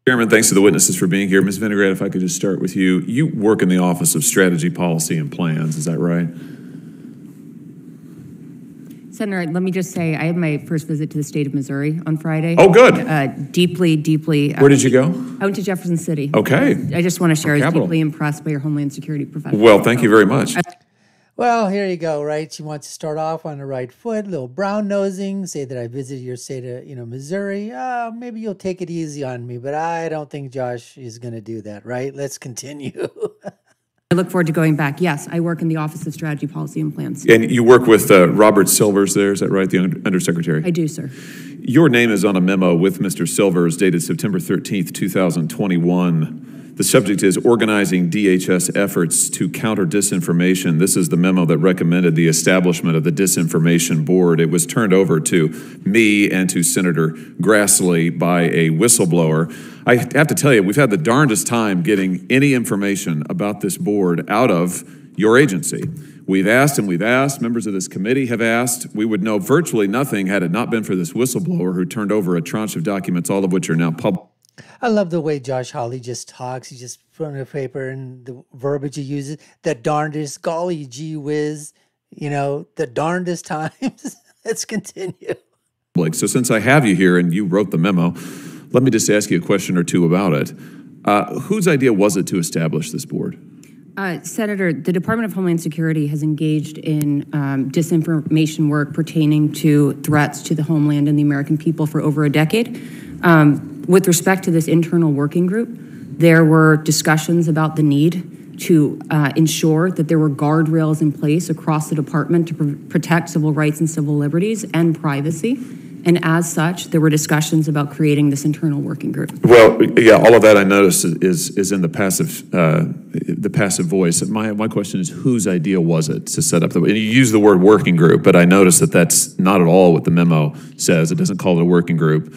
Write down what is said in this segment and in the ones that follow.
Chairman, thanks to the witnesses for being here. Ms. VinoGrad, if I could just start with you. You work in the Office of Strategy, Policy, and Plans, is that right? Senator, let me just say, I had my first visit to the state of Missouri on Friday. Oh, good. Deeply. Where did you go? I went to Jefferson City. Okay. I just want to share, I was deeply impressed by your Homeland Security professionals. Well, thank you very much. Well, here you go, right? She wants to start off on the right foot, a little brown-nosing, say that I visited your state of, Missouri. Maybe you'll take it easy on me, but I don't think Josh is going to do that, right? Let's continue. I look forward to going back. Yes, I work in the Office of Strategy, Policy, and Plans. And you work with Robert Silvers there, is that right, the Undersecretary? I do, sir. Your name is on a memo with Mr. Silvers dated September 13th, 2021. The subject is organizing DHS efforts to counter disinformation. This is the memo that recommended the establishment of the Disinformation Board. It was turned over to me and to Senator Grassley by a whistleblower. I have to tell you, we've had the darndest time getting any information about this board out of your agency. We've asked and we've asked, members of this committee have asked. We would know virtually nothing had it not been for this whistleblower who turned over a tranche of documents, all of which are now public. I love the way Josh Hawley just talks. He just put on the paper and the verbiage he uses. The darndest, golly gee whiz, the darndest times. Let's continue. So since I have you here and you wrote the memo, let me just ask you a question or two about it. Whose idea was it to establish this board? Senator, the Department of Homeland Security has engaged in disinformation work pertaining to threats to the homeland and the American people for over a decade. With respect to this internal working group, there were discussions about the need to ensure that there were guardrails in place across the department to protect civil rights and civil liberties and privacy. And as such, there were discussions about creating this internal working group. Well, yeah, all of that I noticed is in the passive voice. My question is, whose idea was it to set up the? And you use the word working group, but I noticed that that's not at all what the memo says. It doesn't call it a working group.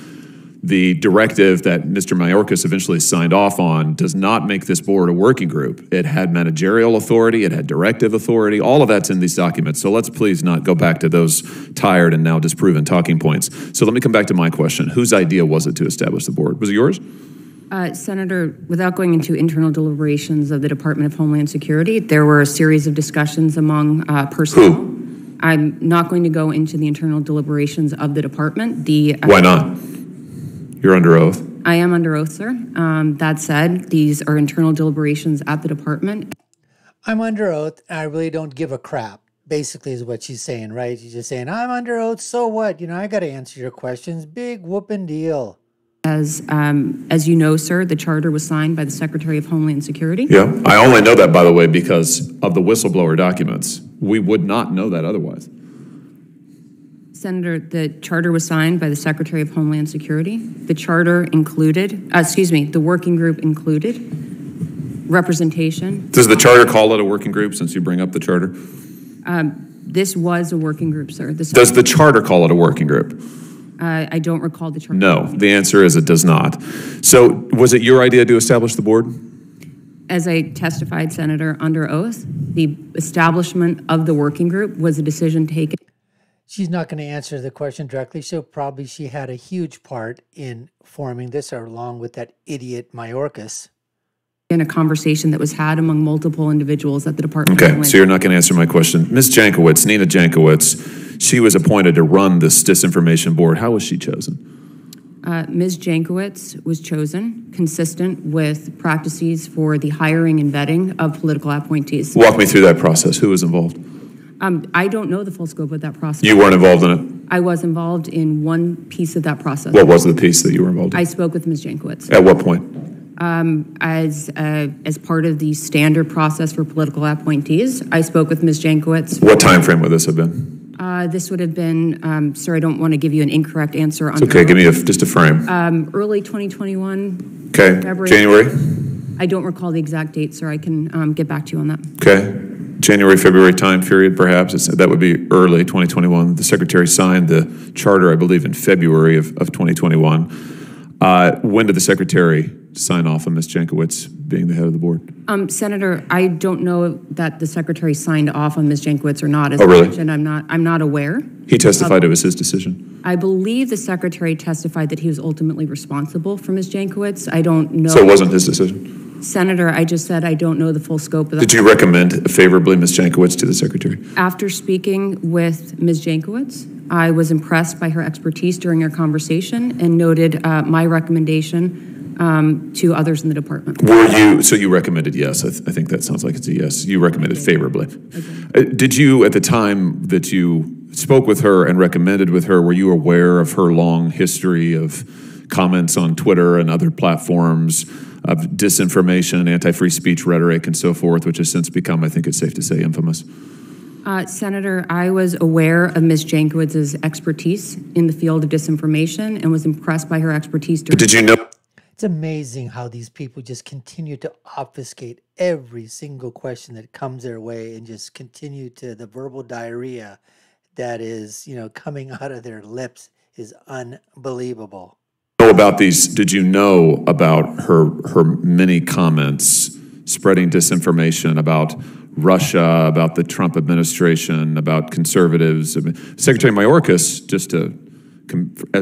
The directive that Mr. Mayorkas eventually signed off on does not make this board a working group. It had managerial authority, it had directive authority, all of that's in these documents. So let's please not go back to those tired and now disproven talking points. So let me come back to my question. Whose idea was it to establish the board? Was it yours? Senator, without going into internal deliberations of the Department of Homeland Security, there were a series of discussions among personnel. Who? I'm not going to go into the internal deliberations of the department. Why not? You're under oath. I am under oath, sir. That said, these are internal deliberations at the department. I'm under oath, and I really don't give a crap, basically is what she's saying, right? She's just saying, I'm under oath, so what? I got to answer your questions. Big whooping deal. As you know, sir, the charter was signed by the Secretary of Homeland Security. Yeah, I only know that, by the way, because of the whistleblower documents. We would not know that otherwise. Senator, the charter was signed by the Secretary of Homeland Security. The charter included, the working group included representation. Does the charter call it a working group, since you bring up the charter? This was a working group, sir. Does the charter call it a working group? I don't recall the charter. No, the answer is it does not. So was it your idea to establish the board? As I testified, Senator, under oath, the establishment of the working group was a decision taken. She's not going to answer the question directly, so probably she had a huge part in forming this, or along with that idiot Mayorkas. In a conversation that was had among multiple individuals at the Department of Homeland. So you're not going to answer my question. Ms. Jankowicz, Nina Jankowicz, she was appointed to run this disinformation board. How was she chosen? Ms. Jankowicz was chosen consistent with practices for the hiring and vetting of political appointees. Walk me through that process. Who was involved? I don't know the full scope of that process. You weren't involved in it? I was involved in one piece of that process. What was the piece that you were involved in? I spoke with Ms. Jankowicz. At what point? As part of the standard process for political appointees, I spoke with Ms. Jankowicz. What time frame would this have been? This would have been, sir, I don't want to give you an incorrect answer. It's okay, give me just a frame. Early 2021. Okay, February. January? I don't recall the exact date, sir. I can get back to you on that. Okay. January, February time period, perhaps. That would be early 2021. The Secretary signed the charter, I believe, in February of 2021. When did the Secretary sign off on Ms. Jankowicz being the head of the board? Senator, I don't know that the secretary signed off on Ms. Jankowicz or not. As Oh, really? I mentioned, I'm not aware. He testified it was his decision. I believe the secretary testified that he was ultimately responsible for Ms. Jankowicz. I don't know. So it wasn't his decision? Senator, I just said I don't know the full scope of that. Did you recommend favorably Ms. Jankowicz to the secretary? After speaking with Ms. Jankowicz, I was impressed by her expertise during our conversation and noted my recommendation to others in the department. So you recommended yes. I think that sounds like it's a yes. You recommended favorably. Did you, at the time that you spoke with her and recommended with her, were you aware of her long history of comments on Twitter and other platforms of disinformation, anti-free speech rhetoric, and so forth, which has since become, I think it's safe to say, infamous? Senator, I was aware of Ms. Jankowicz's expertise in the field of disinformation and was impressed by her expertise. But did you know? It's amazing how these people just continue to obfuscate every single question that comes their way and just continue to the verbal diarrhea that is, coming out of their lips is unbelievable. Did you know about her many comments spreading disinformation about Russia, about the Trump administration, about conservatives? Secretary Mayorkas, just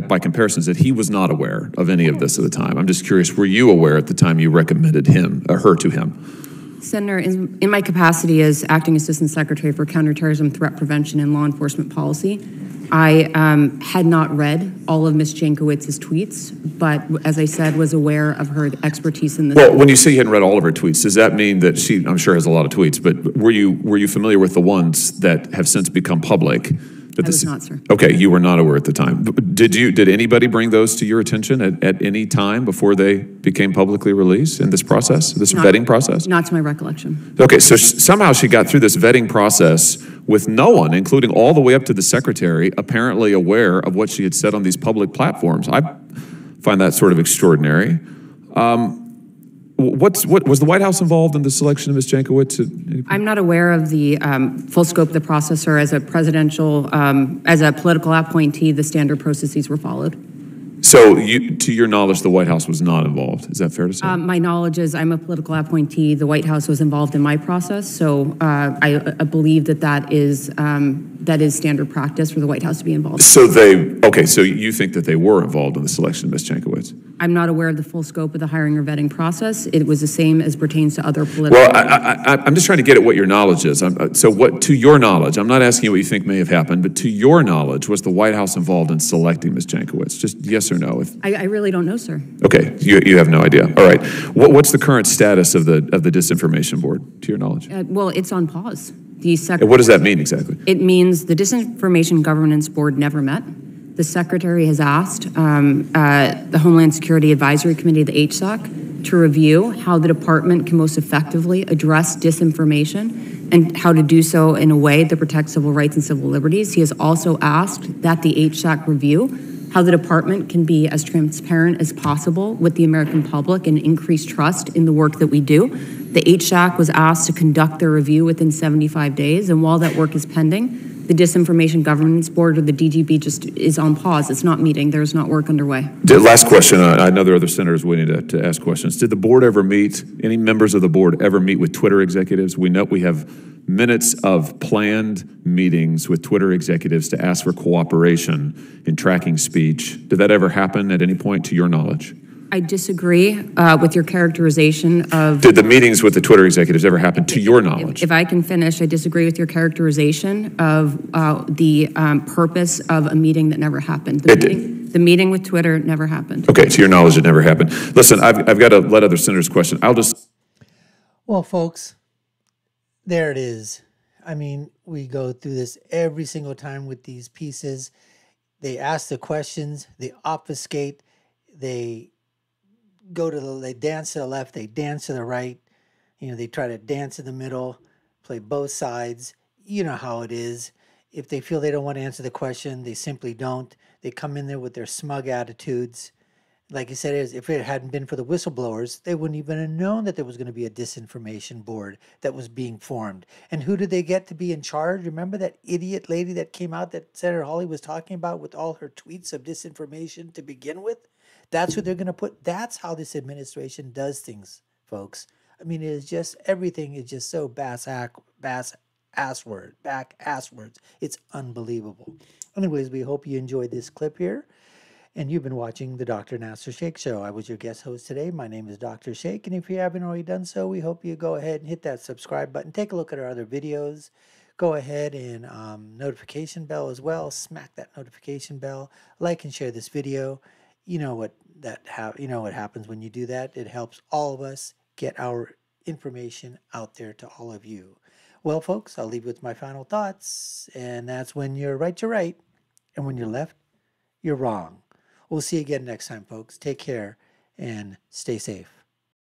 by comparison, said he was not aware of any of this at the time. I'm just curious, were you aware at the time you recommended her to him? Senator, in my capacity as Acting Assistant Secretary for Counterterrorism, Threat Prevention, and Law Enforcement Policy, I had not read all of Ms. Jankowicz's tweets, but as I said, was aware of her expertise in this. Well, when you say you hadn't read all of her tweets, does that mean that she, I'm sure, has a lot of tweets, but were you familiar with the ones that have since become public? I was not, sir. Okay, you were not aware at the time. Did anybody bring those to your attention at any time before they became publicly released in this process, this vetting process? Not to my recollection. Okay, so somehow she got through this vetting process with no one, including all the way up to the secretary, apparently aware of what she had said on these public platforms. I find that sort of extraordinary. Was the White House involved in the selection of Ms. Jankowicz? I'm not aware of the full scope of the process, or as a political appointee, the standard processes were followed. So, to your knowledge, the White House was not involved. Is that fair to say? My knowledge is I'm a political appointee. The White House was involved in my process, so I believe that is standard practice for the White House to be involved. So so you think that they were involved in the selection of Ms. Jankowicz? I'm not aware of the full scope of the hiring or vetting process. It was the same as pertains to other political. Well, I'm just trying to get at what your knowledge is. To your knowledge, I'm not asking you what you think may have happened, but to your knowledge, was the White House involved in selecting Ms. Jankowicz? Just yes or no? I really don't know, sir. Okay, you have no idea. All right. What's the current status of the Disinformation Board, to your knowledge? Well, it's on pause. What does that mean exactly? It means the Disinformation Governance Board never met. The Secretary has asked the Homeland Security Advisory Committee, the HSEC, to review how the department can most effectively address disinformation and how to do so in a way that protects civil rights and civil liberties. He has also asked that the HSEC review how the department can be as transparent as possible with the American public and increase trust in the work that we do. The HSEC was asked to conduct their review within 75 days, and while that work is pending, the Disinformation Governance Board, or the DGB, just is on pause. It's not meeting. There's not work underway. Last question. I know there are other senators waiting to ask questions. Did the board ever meet, any members of the board ever meet with Twitter executives? We know we have minutes of planned meetings with Twitter executives to ask for cooperation in tracking speech. Did that ever happen at any point, to your knowledge? I disagree with your characterization of... Did the meetings with the Twitter executives ever happen, to your knowledge? If I can finish, I disagree with your characterization of the purpose of a meeting that never happened. The meeting with Twitter never happened. Okay, to your knowledge, it never happened. Listen, I've got to let other senators question. Well, folks, there it is. I mean, we go through this every single time with these pieces. They ask the questions, they obfuscate, they dance to the left, they dance to the right. They try to dance in the middle, play both sides. You know how it is. If they feel they don't want to answer the question, they simply don't. They come in there with their smug attitudes. Like you said, if it hadn't been for the whistleblowers, they wouldn't even have known that there was going to be a disinformation board that was being formed. And who did they get to be in charge? Remember that idiot lady that came out that Senator Hawley was talking about with all her tweets of disinformation to begin with? That's who they're going to put. That's how this administration does things, folks. I mean, it is just, everything is just so back-asswards. It's unbelievable. Anyways, we hope you enjoyed this clip here. And you've been watching the Dr. Nasir Shaikh Show. I was your guest host today. My name is Dr. Shaikh. And if you haven't already done so, we hope you go ahead and hit that subscribe button. Take a look at our other videos. Go ahead and notification bell as well. Smack that notification bell. Like and share this video. You know what happens when you do that. It helps all of us get our information out there to all of you. Well, folks, I'll leave you with my final thoughts. And that's when you're right, you're right. And when you're left, you're wrong. We'll see you again next time, folks. Take care and stay safe.